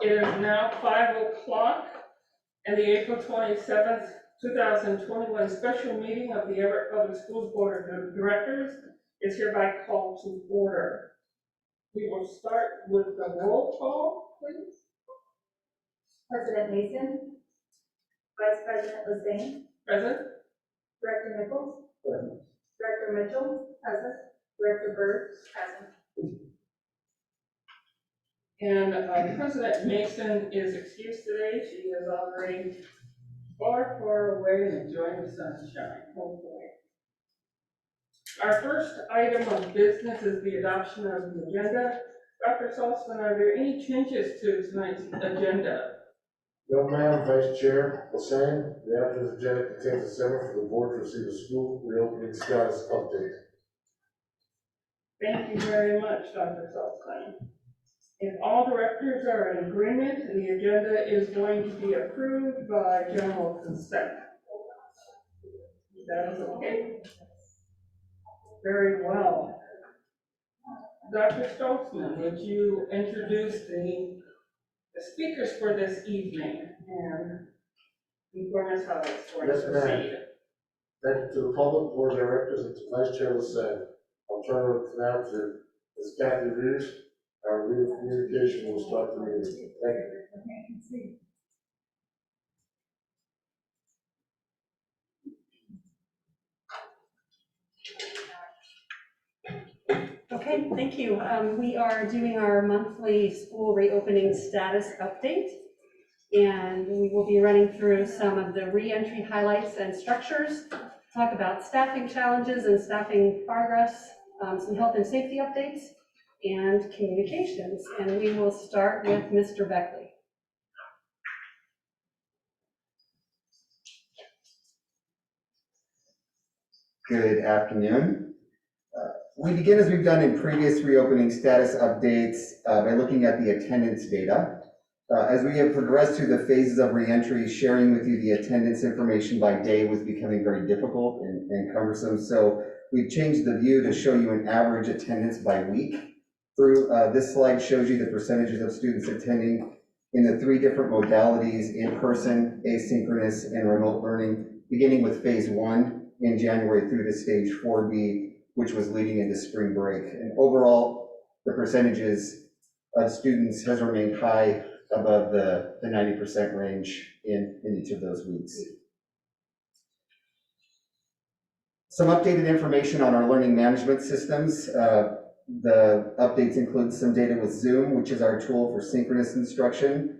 It is now 5 o'clock, and the April 27th, 2021 special meeting of the Everett Public Schools Board of Directors is hereby called to order. We will start with the roll call, please. President Mason, Vice President Lesane, Present. Director Nichols, Present. Director Mitchell, present, Director Byrd, present. And President Mason is excused today. She is already far, far away and enjoying the sunshine, hopefully. Our first item of business is the adoption of the agenda. Dr. Saltzman, are there any changes to tonight's agenda? No, ma'am. Vice Chair Lesane, the afternoon agenda contains a summary for the board to receive a school reopening status update. Thank you very much, Dr. Saltzman. If all directors are in agreement, the agenda is going to be approved by general consent. That is okay? Very well. Dr. Stoltzman, would you introduce the speakers for this evening and inform us how it's going to Yes, ma'am. proceed? Thank you to the public, board of directors, and to Vice Chair Lesane. I'll turn it now to Ms. Kathy Reeves. Our lead of communication will start the meeting. Thank you. Okay, thank you. We are doing our monthly school reopening status update, and we will be running through some of the re-entry highlights and structures, talk about staffing challenges and staffing progress, some health and safety updates, and communications. And we will start with Mr. Beckley. Good afternoon. We begin, as we've done in previous reopening status updates, by looking at the attendance data. As we have progressed through the phases of reentry, sharing with you the attendance information by day was becoming very difficult and cumbersome. So we've changed the view to show you an average attendance by week. Through this slide shows you the percentages of students attending in the three different modalities: in-person, asynchronous, and remote learning, beginning with phase 1 in January through to stage 4B, which was leading into spring break. And overall, the percentages of students has remained high, above the 90% range in each of those weeks. Some updated information on our learning management systems. The updates include some data with Zoom, which is our tool for synchronous instruction.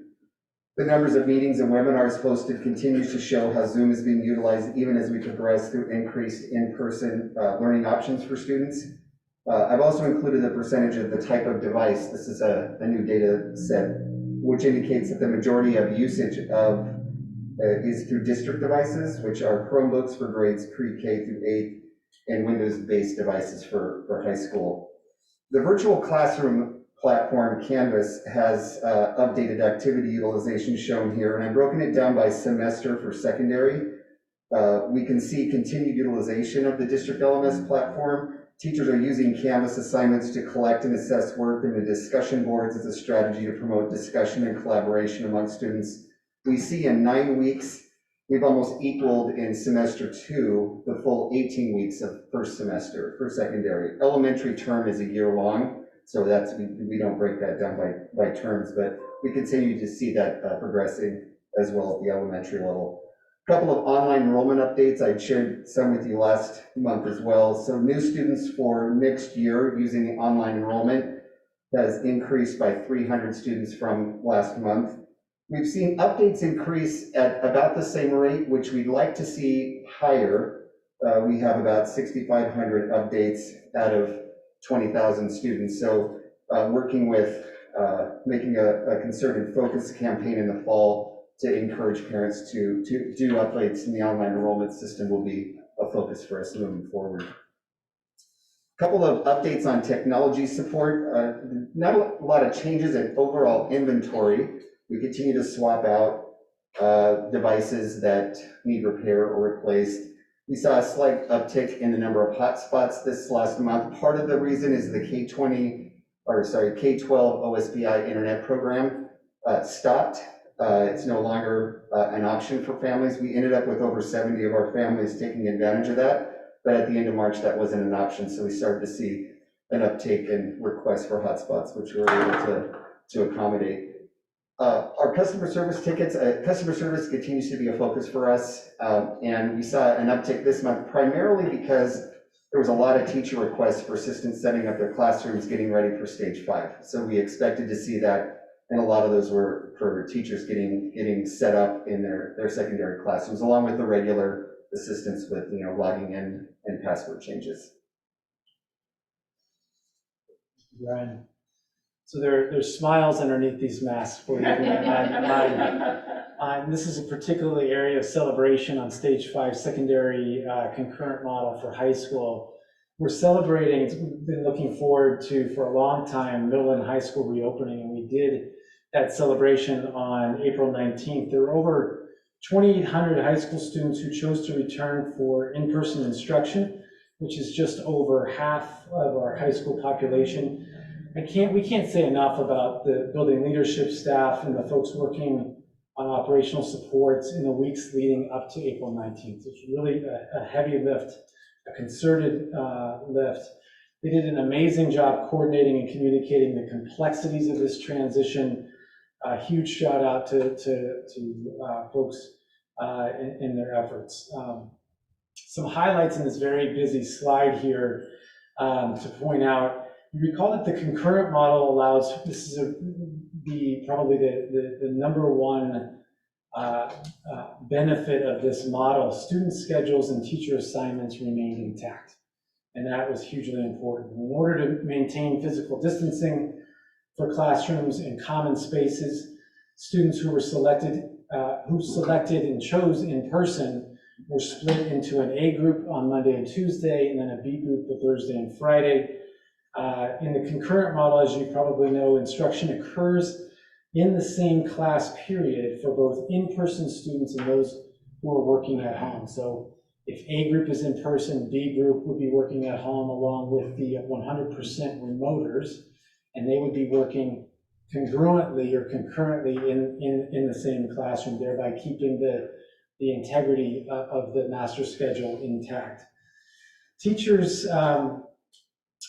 The numbers of meetings and webinars hosted continues to show how Zoom is being utilized even as we progress through increased in-person learning options for students. I've also included the percentage of the type of device. This is a new data set, which indicates that the majority of usage of is through district devices, which are Chromebooks for grades pre-K through 8 and Windows-based devices for high school. The virtual classroom platform Canvas has updated activity utilization shown here, and I've broken it down by semester for secondary. We can see continued utilization of the district LMS platform. Teachers are using Canvas assignments to collect and assess work in the discussion boards as a strategy to promote discussion and collaboration among students. We see in 9 weeks, we've almost equaled in semester 2 the full 18 weeks of first semester for secondary. Elementary term is a year long, so that's, we don't break that down by terms, but we continue to see that progressing as well at the elementary level. A couple of online enrollment updates. I shared some with you last month as well. So new students for next year using online enrollment has increased by 300 students from last month. We've seen updates increase at about the same rate, which we'd like to see higher. We have about 6,500 updates out of 20,000 students. So working with making a concerted focus campaign in the fall to encourage parents to do updates in the online enrollment system will be a focus for us moving forward. A couple of updates on technology support. Not a lot of changes in overall inventory. We continue to swap out devices that need repair or replaced. We saw a slight uptick in the number of hotspots this last month. Part of the reason is the K-12 OSPI internet program. stopped. It's no longer an option for families. We ended up with over 70 of our families taking advantage of that, but at the end of March, that wasn't an option, so we started to see an uptake in requests for hotspots, which we were able to accommodate. Our customer service tickets, customer service continues to be a focus for us, and we saw an uptick this month primarily because there was a lot of teacher requests for assistance setting up their classrooms, getting ready for stage 5. So we expected to see that, and a lot of those were for teachers getting set up in their secondary classrooms, along with the regular assistance with, logging in and password changes. Brian. So there's smiles underneath these masks for you. And this is a particularly area of celebration on stage 5 secondary concurrent model for high school. We're celebrating, we've been looking forward to for a long time, middle and high school reopening, and we did that celebration on April 19th. There were over 2,800 high school students who chose to return for in-person instruction, which is just over half of our high school population. We can't say enough about the building leadership staff and the folks working on operational supports in the weeks leading up to April 19th. It's really a heavy lift, a concerted lift. They did an amazing job coordinating and communicating the complexities of this transition. A huge shout out to folks in their efforts. Some highlights in this very busy slide here to point out. You recall that the concurrent model allows, this is probably the number one benefit of this model. Student schedules and teacher assignments remained intact, and that was hugely important. In order to maintain physical distancing for classrooms and common spaces, students who selected and chose in person were split into an A group on Monday and Tuesday, and then a B group for Thursday and Friday. In the concurrent model, as you probably know, instruction occurs in the same class period for both in-person students and those who are working at home. So if A group is in person, B group would be working at home along with the 100% remoters, and they would be working congruently or concurrently in the same classroom, thereby keeping the integrity of the master schedule intact. Teachers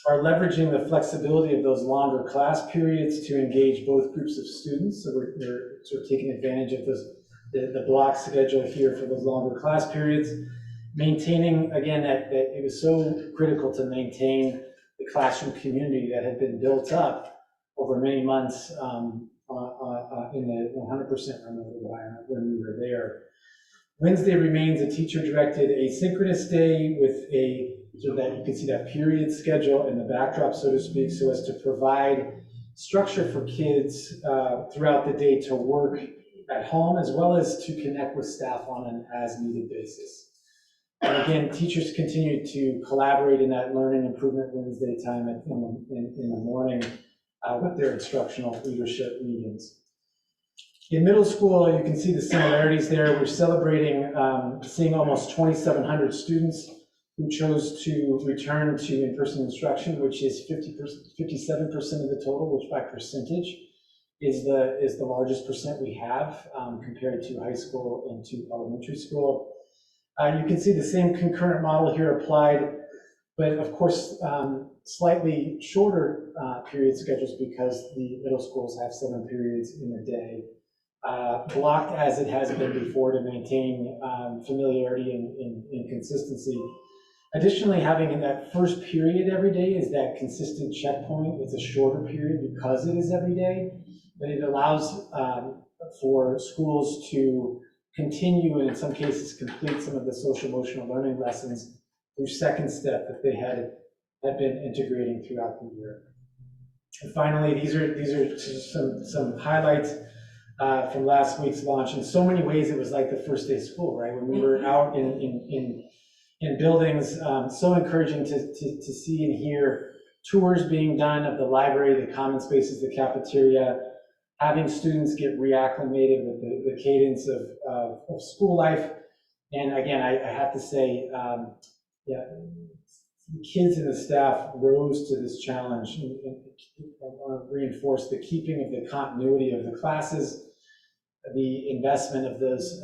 are leveraging the flexibility of those longer class periods to engage both groups of students. So we're sort of taking advantage of the block schedule here for those longer class periods, maintaining, again, that it was so critical to maintain the classroom community that had been built up over many months in the 100% remote environment when we were there. Wednesday remains a teacher-directed asynchronous day with so that you can see that period schedule in the backdrop, so to speak, so as to provide structure for kids throughout the day to work at home, as well as to connect with staff on an as-needed basis. And again, teachers continue to collaborate in that learning improvement Wednesday time in the morning with their instructional leadership meetings. In middle school, you can see the similarities there. We're celebrating seeing almost 2,700 students who chose to return to in-person instruction, which is 57% of the total, which by percentage is the largest percent we have compared to high school and to elementary school. You can see the same concurrent model here applied, but of course, slightly shorter period schedules because the middle schools have 7 periods in a day. Blocked as it has been before to maintain familiarity and consistency. Additionally, having in that first period every day is that consistent checkpoint. It's a shorter period because it is every day, but it allows for schools to continue and in some cases complete some of the social emotional learning lessons through second step that they had been integrating throughout the year. And finally, these are some highlights from last week's launch. In so many ways, it was like the first day of school, right? When we were out in buildings, so encouraging to see and hear tours being done of the library, the common spaces, the cafeteria, having students get reacclimated with the cadence of school life. And again, I have to say, yeah, the kids and the staff rose to this challenge, and I want to reinforce the keeping of the continuity of the classes, the investment of those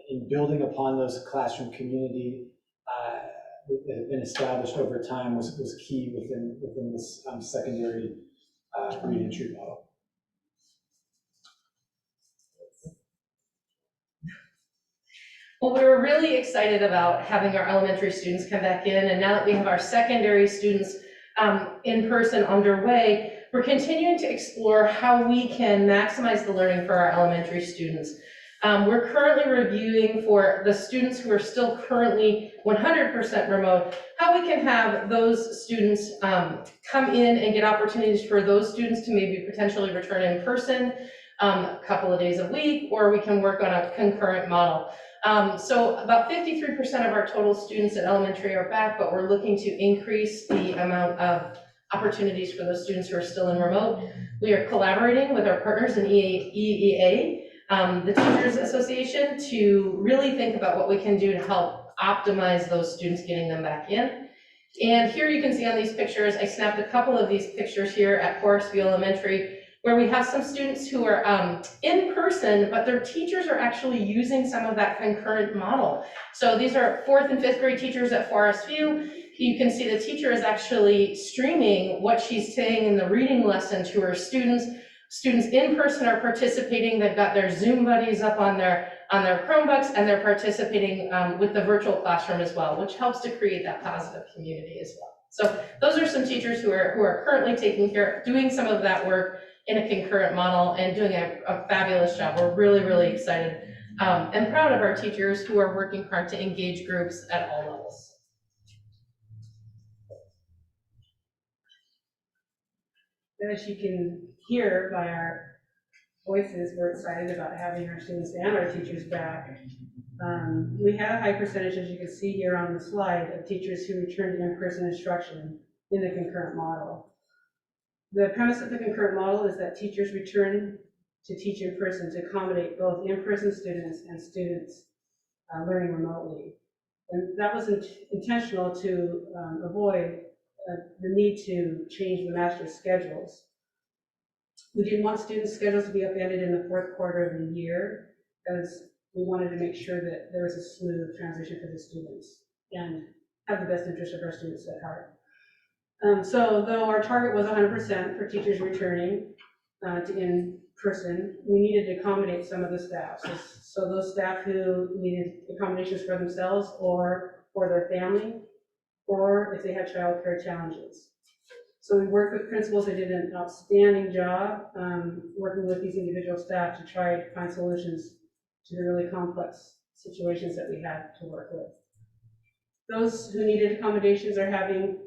in building upon those classroom community that have been established over time was key within this secondary reentry model. Well, we were really excited about having our elementary students come back in, and now that we have our secondary students in person underway, we're continuing to explore how we can maximize the learning for our elementary students. We're currently reviewing for the students who are still currently 100% remote, how we can have those students come in and get opportunities for those students to maybe potentially return in person a couple of days a week, or we can work on a concurrent model. So about 53% of our total students at elementary are back, but we're looking to increase the amount of opportunities for those students who are still in remote. We are collaborating with our partners in EEA, the Teachers Association, to really think about what we can do to help optimize those students, getting them back in. And here you can see on these pictures, I snapped a couple of these pictures here at Forest View Elementary, where we have some students who are in person, but their teachers are actually using some of that concurrent model. So these are 4th and 5th grade teachers at Forest View. You can see the teacher is actually streaming what she's saying in the reading lesson to her students. Students in person are participating. They've got their Zoom buddies up on their Chromebooks, and they're participating with the virtual classroom as well, which helps to create that positive community as well. So those are some teachers who are currently doing some of that work in a concurrent model and doing a fabulous job. We're really, really excited and proud of our teachers who are working hard to engage groups at all levels. As you can hear by our voices, we're excited about having our students and our teachers back. We had a high percentage, as you can see here on the slide, of teachers who returned to in-person instruction in the concurrent model. The premise of the concurrent model is that teachers return to teach in person to accommodate both in-person students and students learning remotely. And that was intentional to avoid the need to change the master's schedules. We didn't want students' schedules to be upended in the 4th quarter of the year, because we wanted to make sure that there was a smooth transition for the students and have the best interest of our students at heart. So though our target was 100% for teachers returning to in-person, we needed to accommodate some of the staff. So those staff who needed accommodations for themselves or for their family, or if they had childcare challenges. So we worked with principals who did an outstanding job working with these individual staff to try to find solutions to the really complex situations that we had to work with. Those who needed accommodations are having,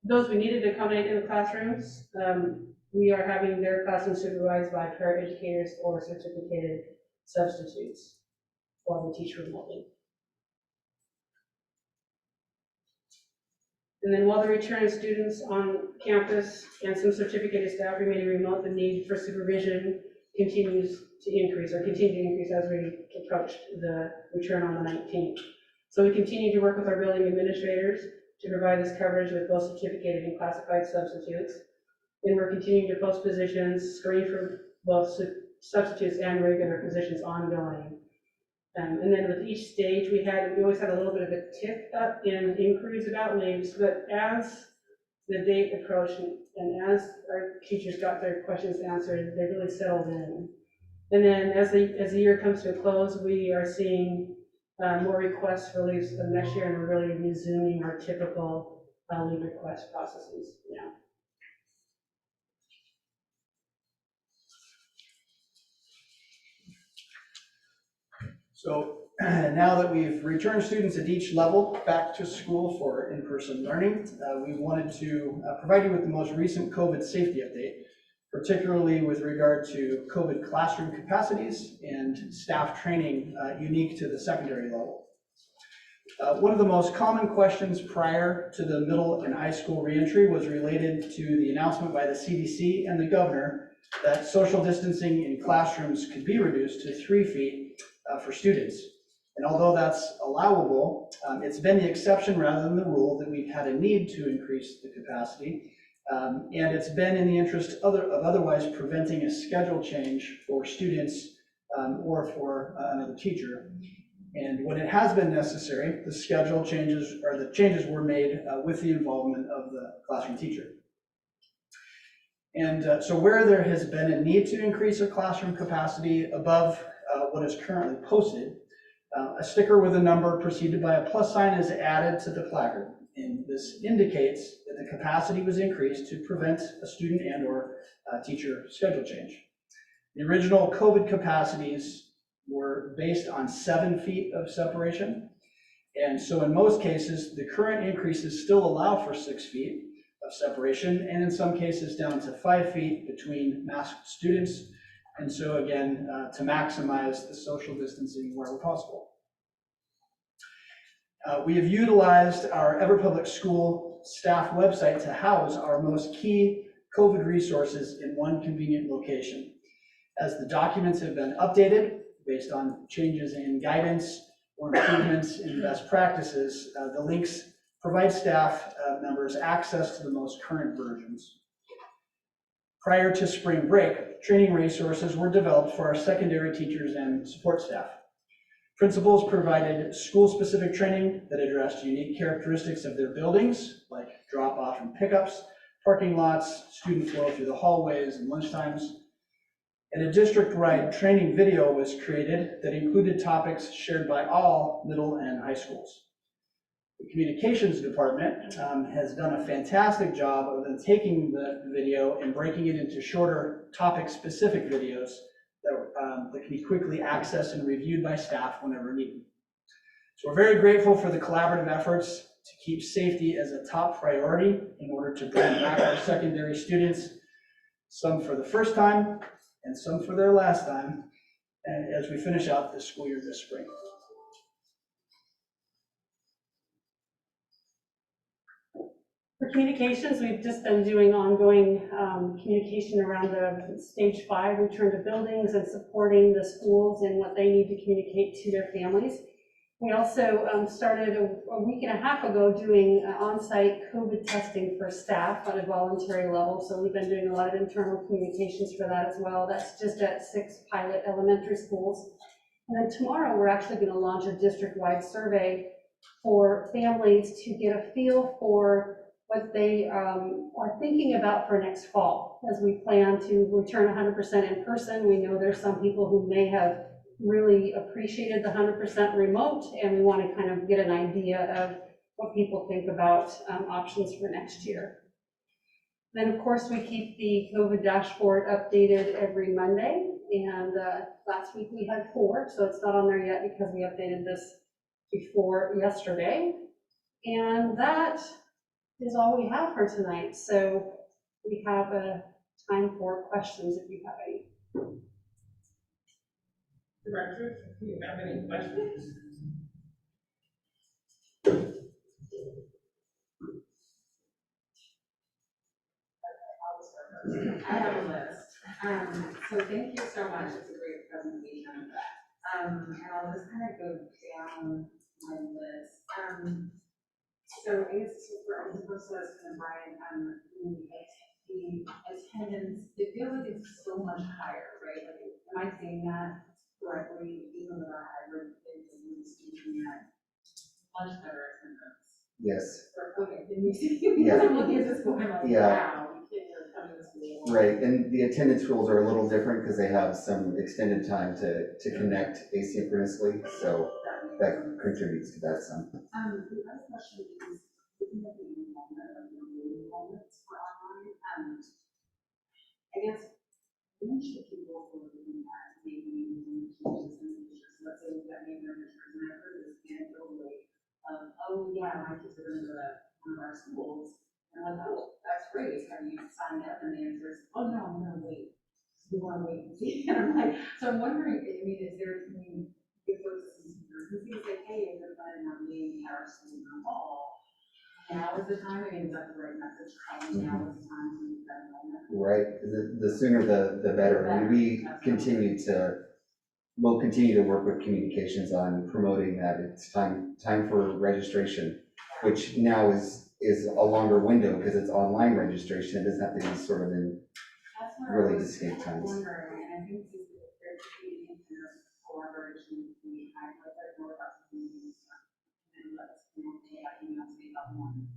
those we needed to accommodate in the classrooms, we are having their classroom supervised by paraeducators or certificated substitutes while they teach remotely. And then while the return of students on campus and some certificated staff remaining remote, the need for supervision continues to increase, or continue to increase as we approach the return on the 19th. So we continue to work with our building administrators to provide this coverage with both certificated and classified substitutes. And we're continuing to post positions, screen for both substitutes and regular positions ongoing. And then with each stage, we always had a little bit of a tick up in inquiries about leaves, but as the date approached and as our teachers got their questions answered, they really settled in. And then as the year comes to a close, we are seeing more requests for leaves of next year, and we're really resuming our typical leave request processes now. So now that we've returned students at each level back to school for in-person learning, we wanted to provide you with the most recent COVID safety update, particularly with regard to COVID classroom capacities and staff training unique to the secondary level. One of the most common questions prior to the middle and high school reentry was related to the announcement by the CDC and the governor that social distancing in classrooms could be reduced to 3 feet for students. And although that's allowable, it's been the exception rather than the rule that we've had a need to increase the capacity. And it's been in the interest of otherwise preventing a schedule change for students or for another teacher. And when it has been necessary, the schedule changes, or the changes were made with the involvement of the classroom teacher. And so where there has been a need to increase a classroom capacity above what is currently posted, a sticker with a number preceded by a plus sign is added to the placard. And this indicates that the capacity was increased to prevent a student and or teacher schedule change. The original COVID capacities were based on 7 feet of separation. And so in most cases, the current increases still allow for 6 feet of separation, and in some cases down to 5 feet between masked students. And so again, to maximize the social distancing wherever possible. We have utilized our Everett Public School staff website to house our most key COVID resources in one convenient location. As the documents have been updated based on changes in guidance or improvements in best practices, the links provide staff members access to the most current versions. Prior to spring break, training resources were developed for our secondary teachers and support staff. Principals provided school-specific training that addressed unique characteristics of their buildings, like drop-off and pickups, parking lots, student flow through the hallways and lunchtimes. And a district-wide training video was created that included topics shared by all middle and high schools. The communications department has done a fantastic job of then taking the video and breaking it into shorter topic-specific videos that can be quickly accessed and reviewed by staff whenever needed. So we're very grateful for the collaborative efforts to keep safety as a top priority in order to bring back our secondary students, some for the first time and some for their last time, and as we finish out this school year this spring. For communications, we've just been doing ongoing communication around the stage 5 return to buildings and supporting the schools in what they need to communicate to their families. We also started a week and a half ago doing on-site COVID testing for staff at a voluntary level. So we've been doing a lot of internal communications for that as well. That's just at 6 pilot elementary schools. And then tomorrow, we're actually going to launch a district-wide survey for families to get a feel for what they are thinking about for next fall. As we plan to return 100% in person, we know there's some people who may have really appreciated the 100% remote, and we want to kind of get an idea of what people think about options for next year. Then, of course, we keep the COVID dashboard updated every Monday, and last week we had 4, so it's not on there yet because we updated this before yesterday. And that is all we have for tonight. So we have a time for questions if you have any. Director, do you have any questions? I have a list. So thank you so much. It's a great presentation. And I'll just kind of go down my list. So I guess for the first list, and Brian, the attendance, it feels like it's so much higher, right? Like, am I saying that correctly? Even with our hybrid, it's really speaking at much better attendance. Yes. Okay, then you see, because I'm looking at this going like, wow, you can't even come to this meeting. Right, and the attendance rules are a little different because they have some extended time to connect asynchronously, so that contributes to that some. The other question is, looking at the enrollment of the enrollments for online, I guess, when should people who are doing that, maybe using teachers and teachers, let's say we've got maybe our teachers, and I've heard this anecdotally, oh yeah, my kids are going to go to one of our schools, and I'm like, oh, that's great, have you signed up? And the answer is, oh no, I'm going to wait. We want to wait and see. And I'm like, so I'm wondering, I mean, is there, can we give folks some urgency, say, hey, if you're planning on being at our school in the fall, now is the time, I mean, is that the right message? Probably now is the time to use that moment. Right, the sooner the better. I mean, we continue to we'll continue to work with communications on promoting that. It's time for registration, which now is a longer window because it's online registration. It doesn't have to be sort of in That's what I really was distinct times. wondering, and I think this is there could be any kind of collaboration between like more about the communities and let us know about emails we got one.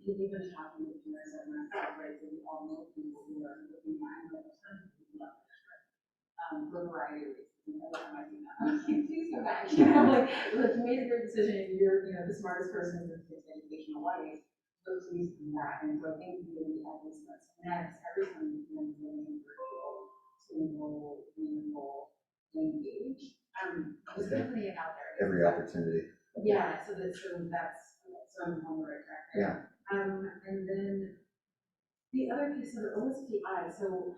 You've been talking with parents and myself, right, so we all know people who are looking at and like for a variety of reasons. Every time I do that, I'm like, please go back. You know, like you made a good decision. You're, the smartest person in this educational life. So please do that. And so I think we have this next every time we can really encourage to enroll, engage. Just putting it out there. Every opportunity. Yeah. So that's I'm on the right track there. Yeah. And then the other piece of the OSPI. So was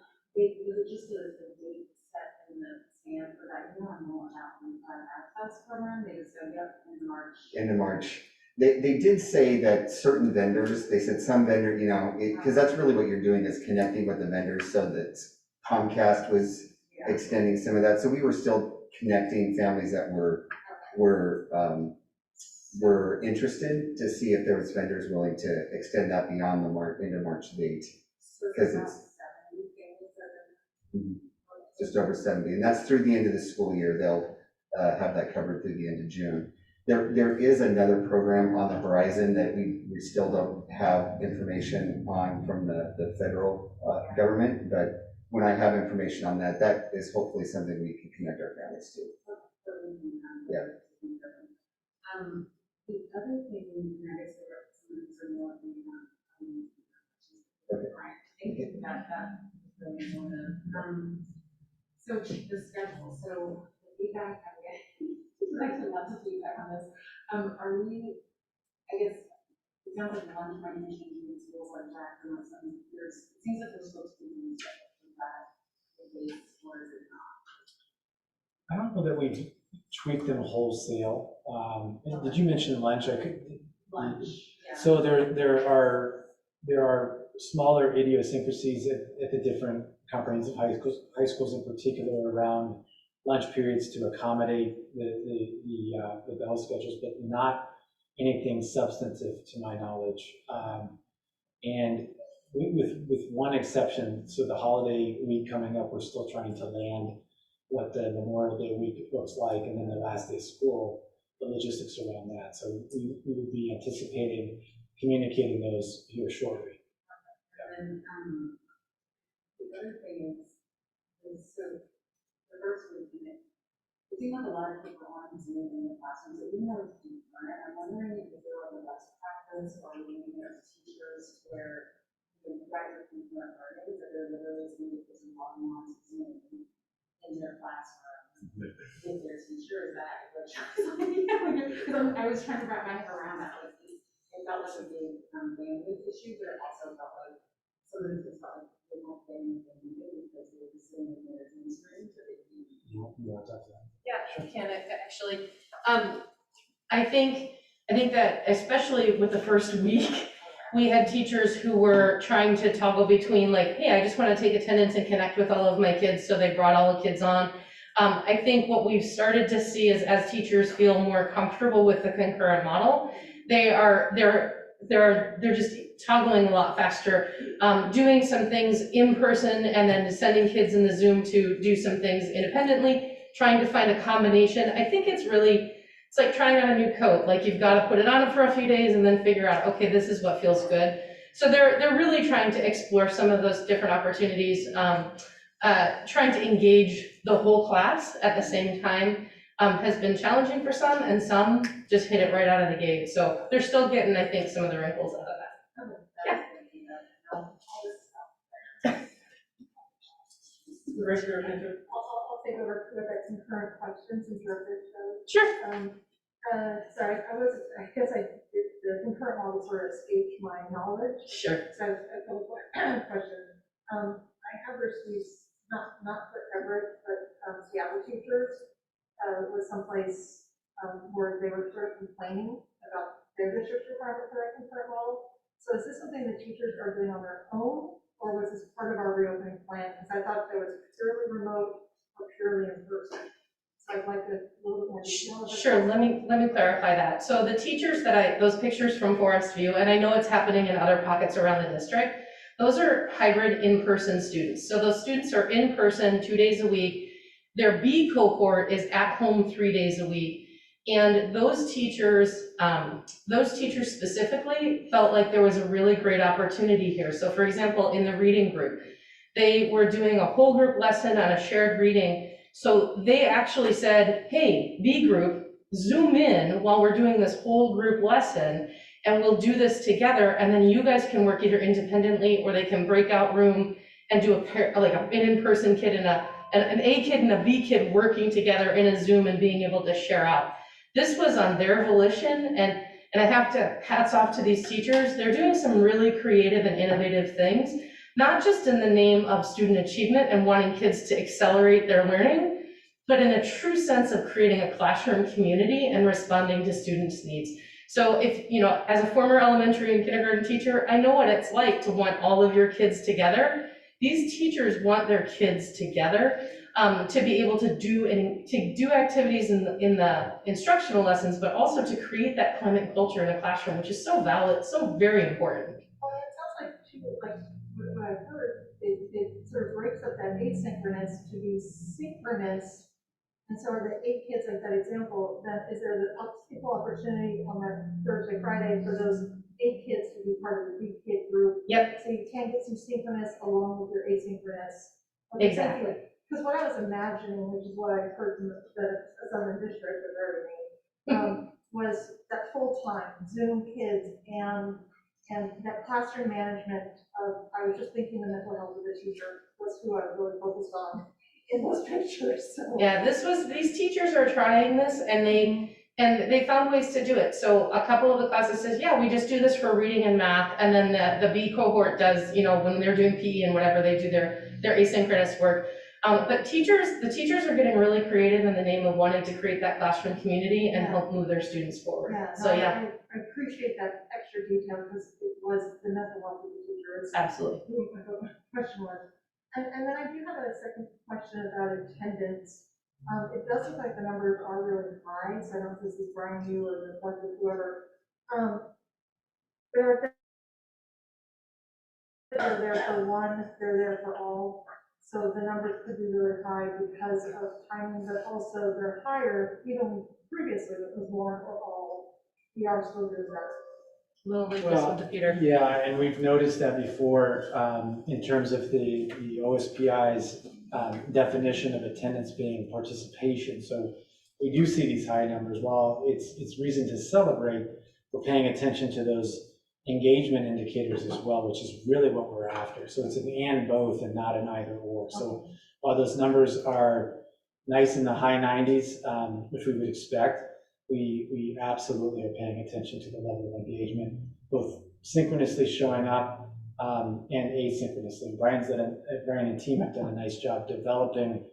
it just a date set in the stand for that? You know, I'm rolling out the access program. They said, yep, in March. End of March. They did say that certain vendors, they said some vendor, because that's really what you're doing is connecting with the vendors, so that Comcast was extending some of that. So we were still connecting families that were interested to see if there was vendors willing to extend that beyond the end of March date. Because it's 70 just over 70, and that's through the end of the school year. They'll have that covered through the end of June. There is another program on the horizon that we still don't have information on from the federal government, but when I have information on that, that is hopefully something we can connect our families to. Yeah. The other thing, and I guess there are some of these are more thank you for that. Really important. So the schedule. So the feedback I'm getting, there's actually lots of feedback on this. Are we? I guess it sounds like lunch might be changing in schools like Jackson or something. It seems like there's supposed to be that the dates, or is it not? I don't know that we tweaked them wholesale. Did you mention lunch? Lunch. Yeah. So there are smaller idiosyncrasies at the different comprehensive high schools in particular around lunch periods to accommodate the bell schedules, but not anything substantive to my knowledge. And with one exception, so the holiday week coming up, we're still trying to land what the Memorial Day week looks like, and then the last day of school, the logistics around that. So we would be anticipating communicating those here shortly. And then the other thing is so the first week, it seems like a lot of people want to Zoom in the classroom, so even though it's different, I'm wondering if there are the best practice or maybe there's teachers where you guys are thinking about learning, that they're literally doing this long Zoom in their classroom with their teacher. Is that because I was trying to wrap my head around that. Like, it felt like a big bandwidth issue, but it also felt like some of this felt like they weren't getting anything needed because they were just sitting in their Zoom screen. So they Yeah, can actually. I think that especially with the first week, we had teachers who were trying to toggle between like, hey, I just want to take attendance and connect with all of my kids, so they brought all the kids on. I think what we've started to see is as teachers feel more comfortable with the concurrent model, they're just toggling a lot faster, doing some things in person and then sending kids in the Zoom to do some things independently, trying to find a combination. I think it's like trying on a new coat. Like you've got to put it on for a few days and then figure out, okay, this is what feels good. So they're really trying to explore some of those different opportunities, trying to engage the whole class at the same time has been challenging for some, and some just hit it right out of the gate. So they're still getting, I think, some of the wrinkles out of that. Yeah. I'll take over with our concurrent questions and interpret those. Sure. Sorry, the concurrent model sort of escaped my knowledge. Sure. So a couple questions. I have received, not for Everett, but Seattle teachers, was someplace where they were sort of complaining about their district's requirement for that concurrent model. So is this something that teachers are doing on their own, or was this part of our reopening plan? Because I thought there was purely remote or purely in person? So I'd like a little bit more detail. Sure, let me clarify that. So the teachers those pictures from Forest View, and I know it's happening in other pockets around the district, those are hybrid in-person students. So those students are in person 2 days a week. Their B cohort is at home 3 days a week. And those teachers specifically felt like there was a really great opportunity here. So for example, in the reading group, they were doing a whole group lesson on a shared reading. So they actually said, hey, B group, Zoom in while we're doing this whole group lesson, and we'll do this together, and then you guys can work either independently, or they can break out room and do an in-person kid and an A kid and a B kid working together in a Zoom and being able to share out. This was on their volition, and I have to hats off to these teachers. They're doing some really creative and innovative things, not just in the name of student achievement and wanting kids to accelerate their learning, but in a true sense of creating a classroom community and responding to students' needs. So if, as a former elementary and kindergarten teacher, I know what it's like to want all of your kids together. These teachers want their kids together to be able to do activities in the instructional lessons, but also to create that climate culture in a classroom, which is so valid, so very important. Well, it sounds like too, like what I've heard, it sort of breaks up that asynchronous to be synchronous. And so are the 8 kids, like that example, then is there the equal opportunity on that Thursday, Friday for those 8 kids to be part of the big kid group? Yep. So you can get some synchronous along with your asynchronous. Exactly. Because what I was imagining, which is what I heard from the Southern District of Everett, was that full-time Zoom kids and that classroom management of, I was just thinking the mental health of the teacher was who I was really focused on in those pictures. So. Yeah, these teachers are trying this, and they found ways to do it. So a couple of the classes says, yeah, we just do this for reading and math, and then the B cohort does, when they're doing PE and whatever, they do their asynchronous work. But the teachers are getting really creative in the name of wanting to create that classroom community and help move their students forward. Yeah, So I appreciate that extra detail because it was the mental health of the teacher. It's absolutely. Question mark. And then I do have a second question about attendance. It does look like the numbers are really high, so I don't know if this is Brian, you or whoever. They're there for one, they're there for all. So the numbers could be really high because of timing, but also they're higher, even previously it was one or all. We are still doing that. A little like this one to Peter. Yeah, and we've noticed that before in terms of the OSPI's definition of attendance being participation. So we do see these high numbers. While it's reason to celebrate, we're paying attention to those engagement indicators as well, which is really what we're after. So it's an and both and not an either or. So while those numbers are nice in the high 90s, which we would expect, we absolutely are paying attention to the level of engagement, both synchronously showing up and asynchronously. Brian and team have done a nice job developing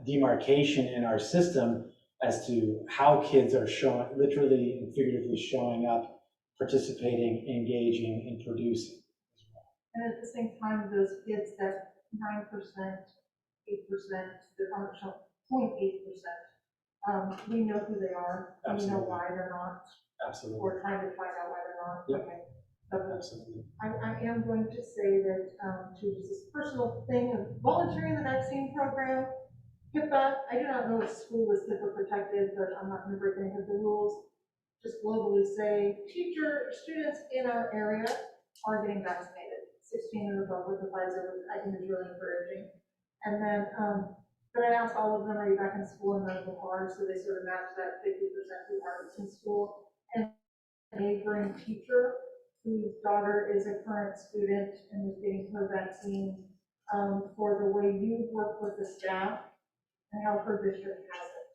demarcation in our system as to how kids are literally and figuratively showing up, participating, engaging, and producing. And at the same time, those kids that 9%, 8%, they're not 0.8%. We know who they are. Absolutely. We know why they're not. Absolutely. We're trying to find out why they're not. Yep. Okay. So Absolutely. I am going to say that to this personal thing of volunteering the vaccine program, HIPAA, I do not know if school is HIPAA protected, but I'm not going to break any of the rules. Just globally say students in our area are getting vaccinated, 16 and above with the Pfizer, which I think is really encouraging. And then, but I asked all of them, are you back in school? And none of them are, so they sort of match that 50% who are in school. And a neighboring teacher whose daughter is a current student and is getting her vaccine, for the way you work with the staff and how her district has it.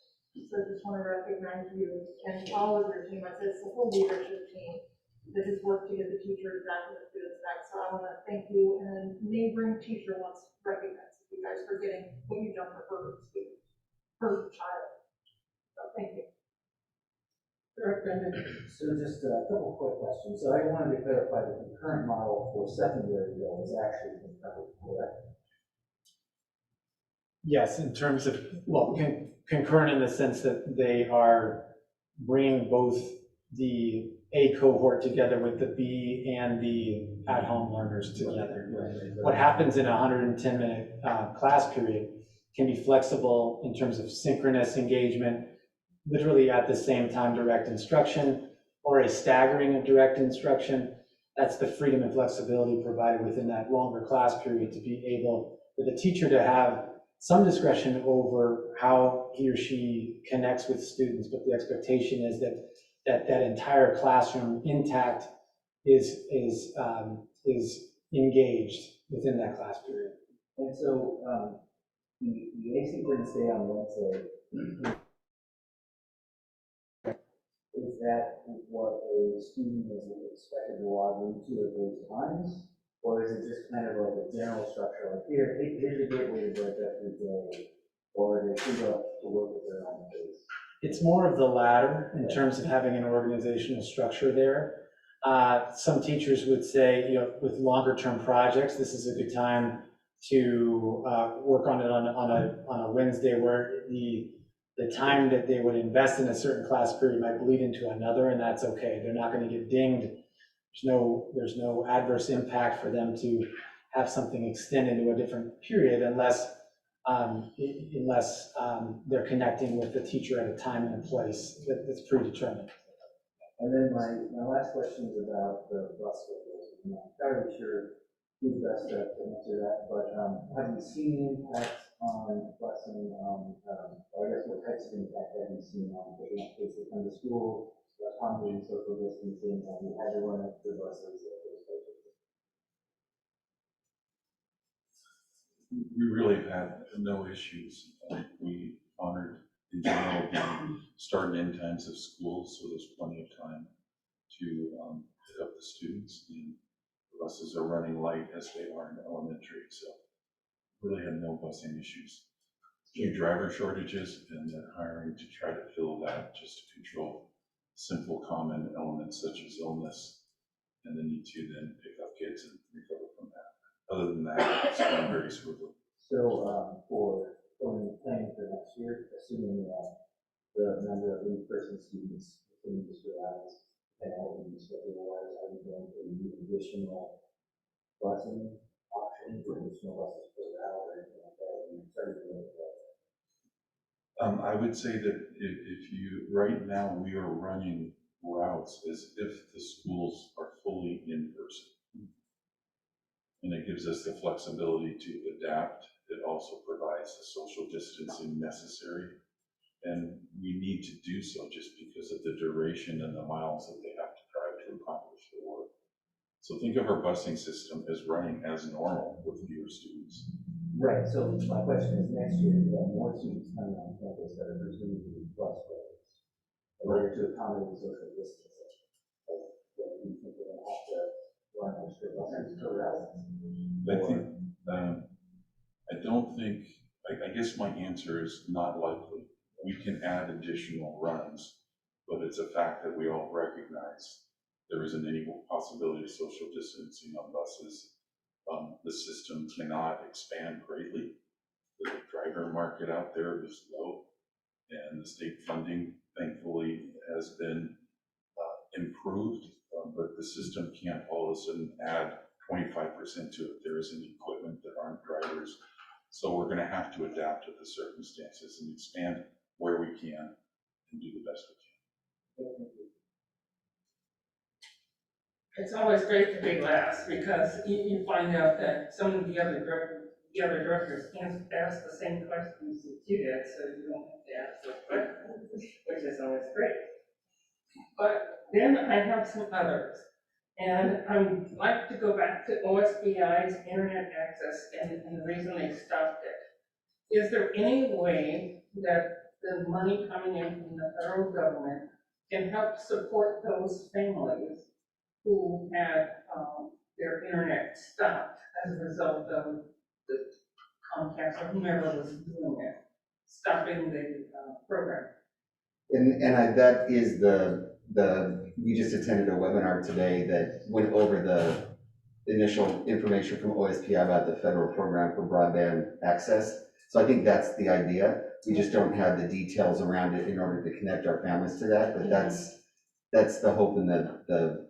So I just want to recognize you and all of your team. I said it's the whole leadership team that has worked to get the teachers back and the students back. So I want to thank you. And then neighboring teacher wants to recognize you guys for getting what you've done for her student, her child. So thank you. So just a couple quick questions. So I wanted to clarify that the current model for secondary though is actually correct. Yes, in terms of, well, concurrent in the sense that they are bringing both the A cohort together with the B and the at-home learners together. What happens in a 110-minute class period can be flexible in terms of synchronous engagement, literally at the same time direct instruction, or a staggering of direct instruction. That's the freedom and flexibility provided within that longer class period to be able, for the teacher to have some discretion over how he or she connects with students, but the expectation is that entire classroom intact is engaged within that class period. And so, the asynchronous day on Wednesday, is that what a student is expected to log into at those times? Or is it just kind of like a general structure, like here's a great way to break up your day, or they should go to work at their own pace? It's more of the latter in terms of having an organizational structure there. Some teachers would say, you know, with longer term projects, this is a good time to work on it on a Wednesday where the time that they would invest in a certain class period might bleed into another, and that's okay. They're not going to get dinged. There's no adverse impact for them to have something extend into a different period unless they're connecting with the teacher at a time and a place that's predetermined. And then my last question is about the bus schedules. I'm not entirely sure who's best to answer that, but have you seen impacts on busing, or I guess what types of impact have you seen on picking up kids that come to school, accommodating social distancing? Have you had to run extra buses at those places? We really have no issues. We honored, in general, the start and end times of school, so there's plenty of time to pick up the students. And the buses are running light as they are in elementary, so really have no busing issues. Few driver shortages, and they're hiring to try to fill that just to control simple common elements such as illness and the need to then pick up kids and recover from that. Other than that, it's going very smoothly. So for planning for next year, assuming the number of in-person students continues to rise, and all of these schedule-wise, are you going to need additional busing options or additional buses per route or anything like that? You started to look at that. I would say that if you, right now, we are running routes as if the schools are fully in person. And it gives us the flexibility to adapt. It also provides the social distancing necessary. And we need to do so just because of the duration and the miles that they have to drive to accomplish the work. So think of our busing system as running as normal with fewer students. Right, so my question is next year, you have more students coming on campus that are presumably bus drivers in order to accommodate social distancing. Do you think we're going to have to run extra buses per route? I don't think, I guess my answer is not likely. We can add additional runs, but it's a fact that we all recognize there isn't any possibility of social distancing on buses. The system cannot expand greatly. The driver market out there is low, and the state funding, thankfully, has been improved, but the system can't all of a sudden add 25% to it. There isn't equipment, there aren't drivers. So we're going to have to adapt to the circumstances and expand where we can and do the best we can. It's always great to be last because you find out that some of the other directors can't ask the same questions that you did, so you don't have to ask those questions, which is always great. But then I have some others, and I'd like to go back to OSBI's internet access and the reason they stopped it. Is there any way that the money coming in from the federal government can help support those families who had their internet stopped as a result of the Comcast or whomever was doing it, stopping the program? That is we just attended a webinar today that went over the initial information from OSPI about the federal program for broadband access. So I think that's the idea. We just don't have the details around it in order to connect our families to that, but that's the hope and the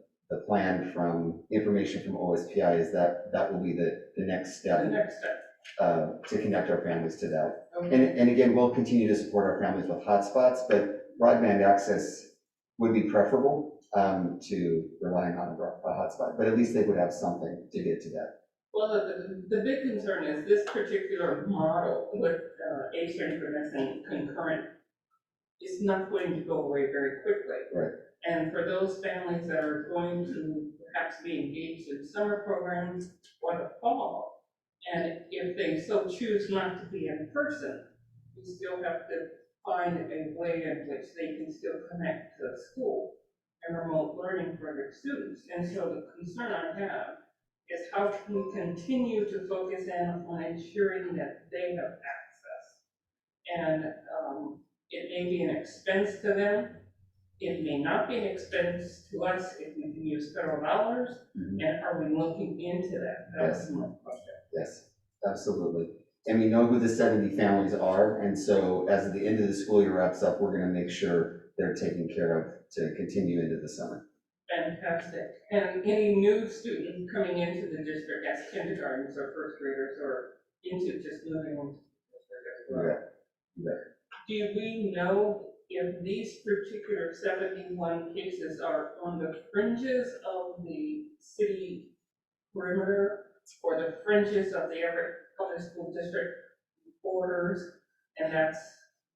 plan from, information from OSPI is that that will be the next The step next step. to connect our families to that. Okay. And again, we'll continue to support our families with hotspots, but broadband access would be preferable to relying on a hotspot, but at least they would have something to get to that. Well, the big concern is this particular model with asynchronous and concurrent is not going to go away very quickly. Right. And for those families that are going to perhaps be engaged in summer programs or the fall, and if they so choose not to be in person, we still have to find a way in which they can still connect to school and remote learning for their students. And so the concern I have is how can we continue to focus in on ensuring that they have access? And it may be an expense to them. It may not be an expense to us if we can use federal dollars. And are we looking into that? That's my question. Yes, absolutely. And we know who the 70 families are, and so as the end of the school year wraps up, we're gonna make sure they're taken care of to continue into the summer. Fantastic. And any new student coming into the district as kindergartners or first graders or into just moving into the district as well? Yeah. Do we know if these particular 71 cases are on the fringes of the city perimeter or the fringes of the Everett Public School District borders, and that's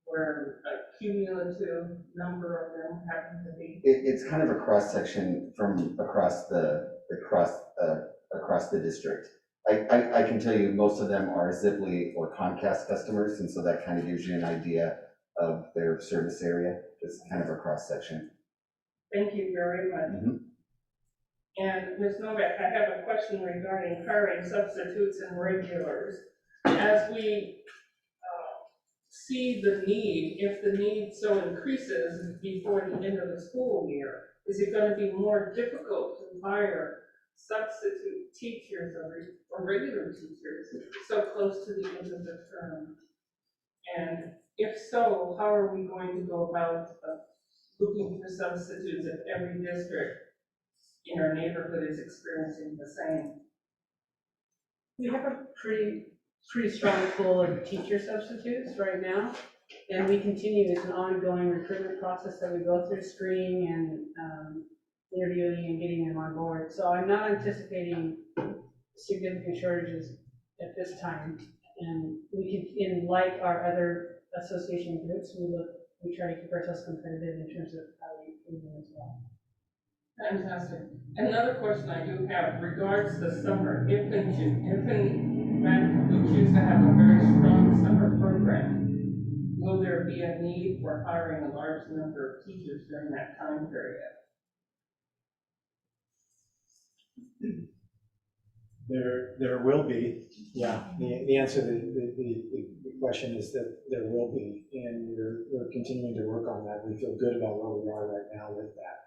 where a cumulative number of them happen to be? It's kind of a cross-section from across the district. I can tell you most of them are Ziply or Comcast customers, and so that kind of gives you an idea of their service area. It's kind of a cross-section. Thank you very much. And Ms. Novak, I have a question regarding hiring substitutes and regulars. As we see the need, if the need so increases before the end of the school year, is it going to be more difficult to hire substitute teachers or regular teachers so close to the end of the term? And if so, how are we going to go about looking for substitutes if every district in our neighborhood is experiencing the same? We have a pretty strong pool of teacher substitutes right now, and we continue, it's an ongoing recruitment process that we go through, screening and interviewing and getting them on board. So I'm not anticipating significant shortages at this time. And we can, like our other association groups, we try to keep ourselves competitive in terms of how we do them as well. Fantastic. Another question I do have regards the summer. If we choose to have a very strong summer program, will there be a need for hiring a large number of teachers during that time period? There will be, yeah. The answer to the question is that there will be, and we're continuing to work on that. We feel good about where we are right now with that.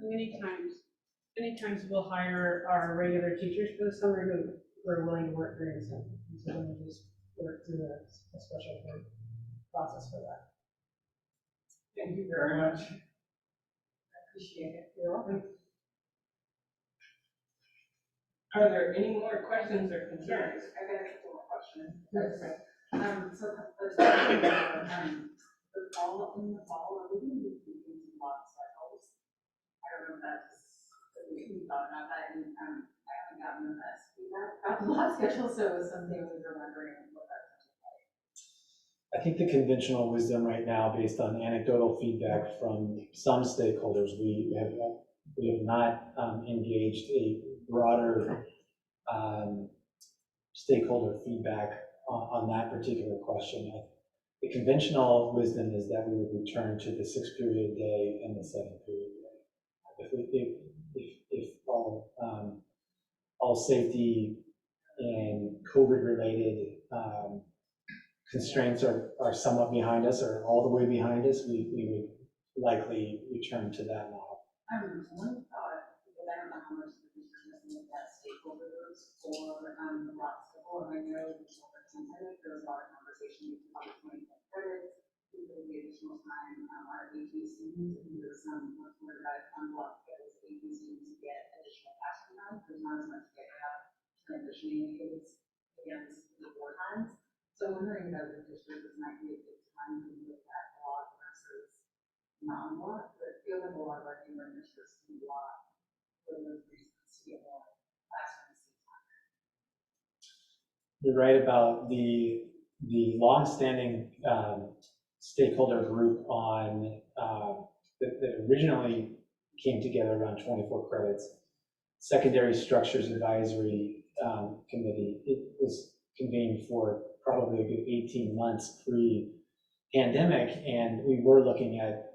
Many times we'll hire our regular teachers for the summer who are willing to work during the summer. So then we just work through a special process for that. Thank you very much. I appreciate it. You're welcome. Are there any more questions or concerns? I got a couple more questions. Okay. So the fall, are we going to be using block schedules? I don't know if that's, we thought about that, and I haven't gotten the feedback about the block schedule, so it was something we were wondering what that looked like. I think the conventional wisdom right now, based on anecdotal feedback from some stakeholders, we have not engaged a broader stakeholder feedback on that particular question. The conventional wisdom is that we would return to the 6-period day and the 7-period day. If all safety and COVID-related constraints are somewhat behind us or all the way behind us, we would likely return to that model. One thought, because I don't know how much the district has looked at stakeholders for the block schedule, and I know there was a lot of not as much data transitioning is, again, this is before times. So I'm wondering if the district, this might be a good time to look at block versus non-block, but it feels like a lot of our newer districts do block for those reasons to get more classroom seat time. You're right about the longstanding stakeholder group on that originally came together around 24 credits. Secondary Structures Advisory Committee. It was convened for probably a good 18 months pre-pandemic, and we were looking at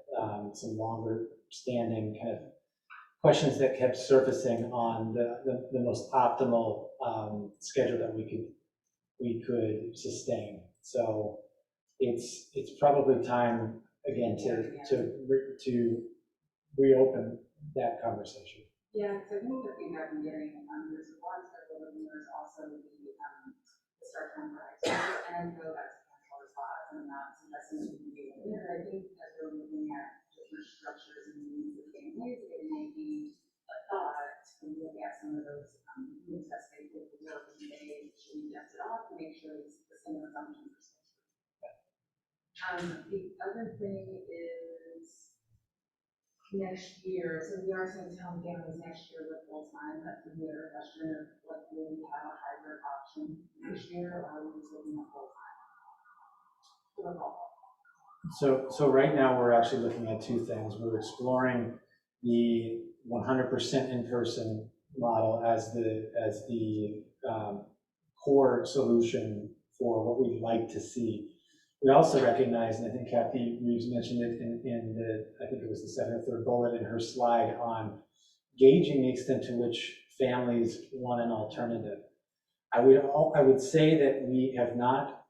some longer standing kind of questions that kept surfacing on the most optimal schedule that we could sustain. So it's probably time again to reopen that conversation. Yeah, because I think the feedback I'm getting, there's a lot of schedule, and there's also the start time for extras, and I know that's a spot, and I'm not suggesting that we do it, but I think as we're looking at different structures and needs of families, it may be a thought to look at some of those moves that they did the work and they should we dust it off to make sure it's the same assumptions are still true. The other thing is next year, so we are seeing town families next year with full time. That's the other question of like, will we have a hybrid option next year, or are we just looking at full time? So right now we're actually looking at two things. We're exploring the 100% in-person model as the core solution for what we'd like to see. We also recognize, and I think Kathy Reeves mentioned it in the, I think it was the second or third bullet in her slide, on gauging the extent to which families want an alternative. I would say that we have not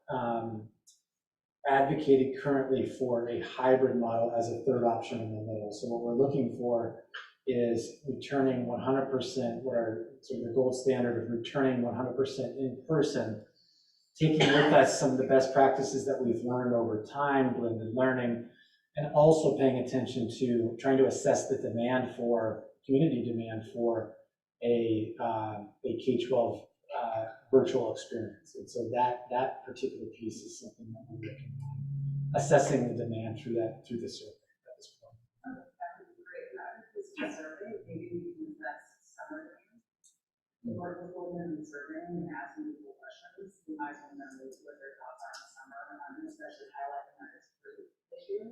advocated currently for a hybrid model as a third option in the middle. So what we're looking for is returning 100%, what our sort of the gold standard of returning 100% in person, taking with us some of the best practices that we've learned over time, blended learning, and also paying attention to trying to assess the demand for, community demand for a K-12 virtual experience. And so that particular piece is something that we're looking at, assessing the demand through the survey at this point. That would be great. This is a survey, maybe we can invest summer in work with them and surveying and asking people questions. We might want to know what their thoughts are in the summer, and especially highlighting that it's free this year.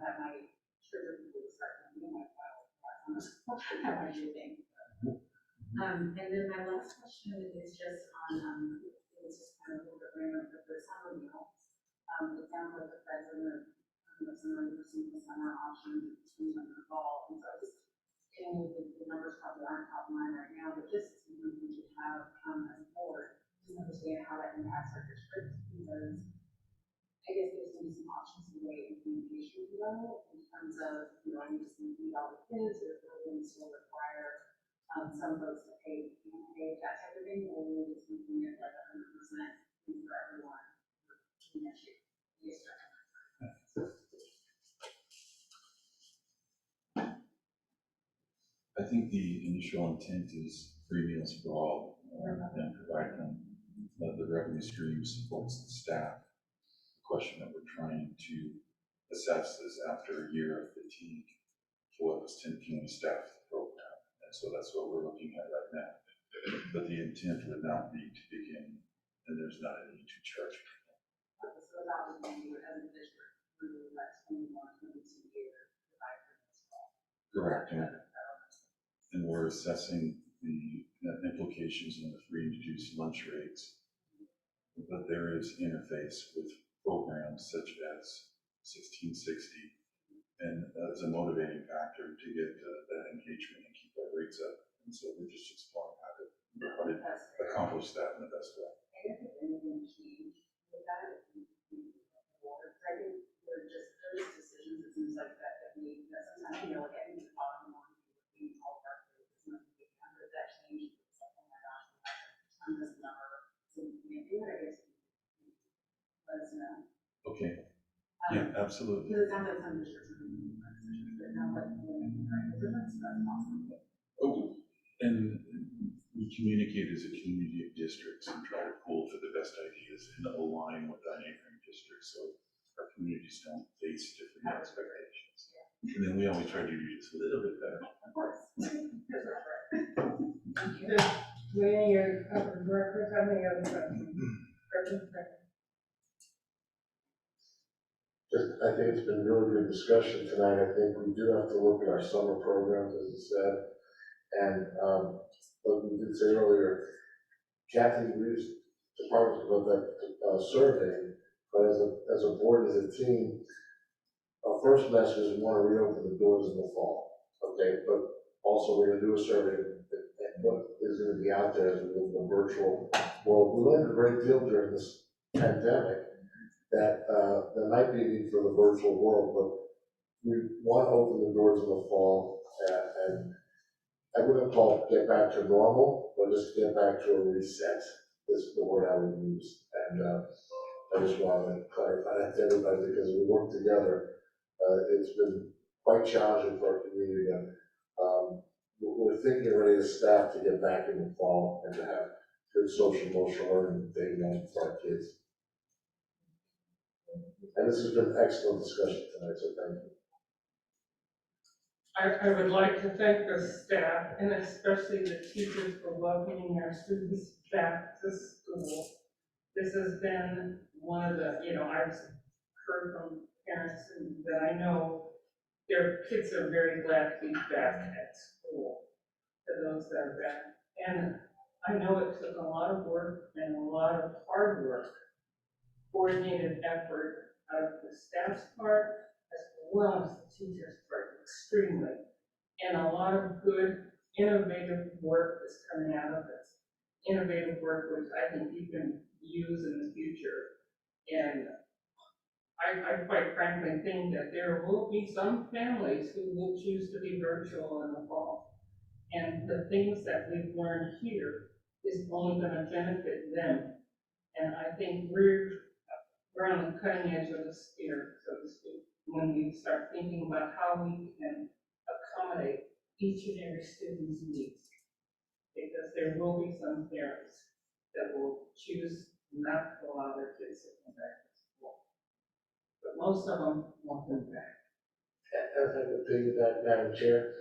That might trigger people to start thinking like, wow, that might be a thing. And then my last question is just on, it's just kind of a little bit random, but the summer meals. It sounds like the president of some of the summer options between them and the fall. And so just getting the numbers probably aren't top of mind right now, but just something we should have as a board to understand how that impacts our district, because I guess there's going to be some options to wait in communication level in terms of, you know, I just need to meet all the kids, or if buildings will require some folks to pay that type of thing, or we're just looking at like 100% for everyone next year. Yes, sir. I think the initial intent is free meals for all, and provide them, the revenue stream supports the staff. The question that we're trying to assess is after a year of fatigue, what was can we staff the program? And so that's what we're looking at right now. But the intent would not be to begin, and there's not a need to charge people. So that would be as a district, really less 21, 22 years, provide for this fall. Correct. And we're assessing the implications of the free and reduced lunch rates. But there is interface with programs such as 1660, and as a motivating factor to get that engagement and keep our rates up. And so we're just exploring how to accomplish that in the best way. I guess if anything changed with that, I think we're just, there's decisions, it seems like that we, that sometimes, you know, like I think the bottom line, we all our but that changed, it's like, oh my gosh, we have to turn this number, so we can't do it, I guess. Let us know. Okay. Yeah, absolutely. Because it sounds like some districts are doing that decisions, but it sounds like we're making the right decisions, so that's awesome. Oh, and we we communicate as a community of districts and try to pull for the best ideas and align with our neighboring districts, so our communities don't face different expectations. And then we always try to do just a little bit better. Of course. Do any of the directors have any other questions? I think it's been really good discussion tonight. I think we do have to look at our summer programs, as you said. And, what we did say earlier, Kathy Reeves' department about that, survey, but as a board, as a team, our first message is we want to reopen the doors in the fall, okay? But also, we're gonna do a survey, and what is gonna be out there as we look at the virtual world. We learned a great deal during this pandemic, that there might be a need for the virtual world, but we want to open the doors in the fall, and I wouldn't call it get back to normal, but just get back to a reset, is the word I would use. And I just wanted to clarify that to everybody, because we work together. It's been quite challenging for our community, and we're thinking already as staff to get back in the fall and to have good social emotional learning day for our kids. And this has been an excellent discussion tonight, so thank you. I would like to thank the staff and especially the teachers for welcoming our students back to school. This has been one of the, I've heard from parents that I know their kids are very glad to be back at school, to those that are back. And I know it took a lot of work and a lot of hard work, coordinated effort out of the staff's part, as well as the teachers' part, extremely. And a lot of good, innovative work is coming out of this. Innovative work which I think you can use in the future. And I quite frankly think that there will be some families who will choose to be virtual in the fall. And the things that we've learned here is only going to benefit them. And I think we're on the cutting edge of the spear, so to speak, when we start thinking about how we can accommodate each and every student's needs. Because there will be some parents that will choose not to allow their kids to come back to school. But most of them want them back. As I could piggyback, Madam Chair,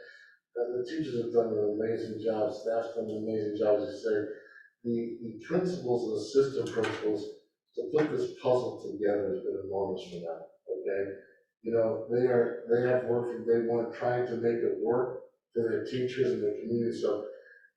the teachers have done an amazing job, staff's done an amazing job, as you say. The principals and assistant principals, to put this puzzle together has been enormous for them, okay? They have worked from day one trying to make it work to their teachers and their community. So,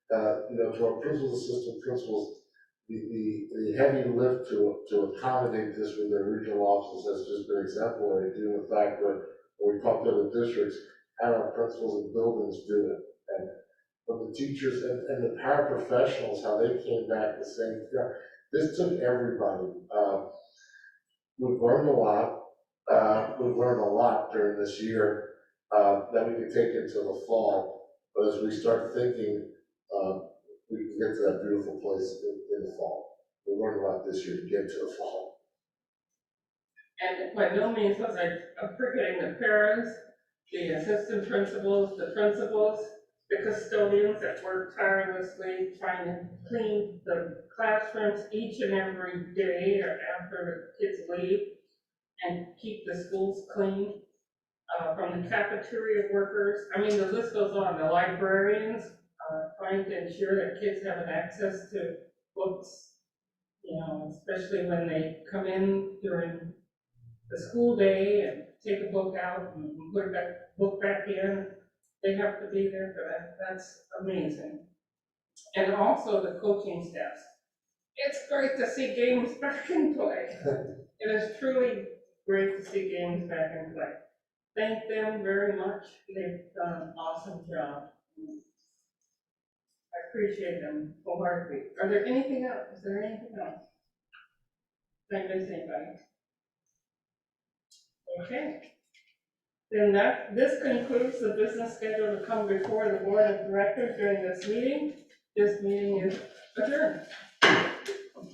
to our principals, assistant principals, the heavy lift to accommodate this with their regional offices has just been exemplary, due to the fact that when we talk to other districts, how our principals and buildings do it. And from the teachers and the paraprofessionals, how they came back the same. This took everybody. We've learned a lot. We've learned a lot during this year that we can take into the fall. But as we start thinking, we can get to that beautiful place in the fall. We learned a lot this year to get to the fall. And by no means was I'm forgetting the parents, the assistant principals, the custodians that work tirelessly trying to clean the classrooms each and every day or after the kids leave and keep the schools clean. From the cafeteria workers, I mean, the list goes on, the librarians, trying to ensure that kids have access to books, especially when they come in during the school day and take a book out and put that book back in. They have to be there for that. That's amazing. And also the coaching staff. It's great to see games back in play. It is truly great to see games back in play. Thank them very much. They've done an awesome job. I appreciate them wholeheartedly. Are there anything else? Is there anything else? Did I miss anybody? Okay. Then this concludes the business schedule to come before the board of directors during this meeting. This meeting is adjourned.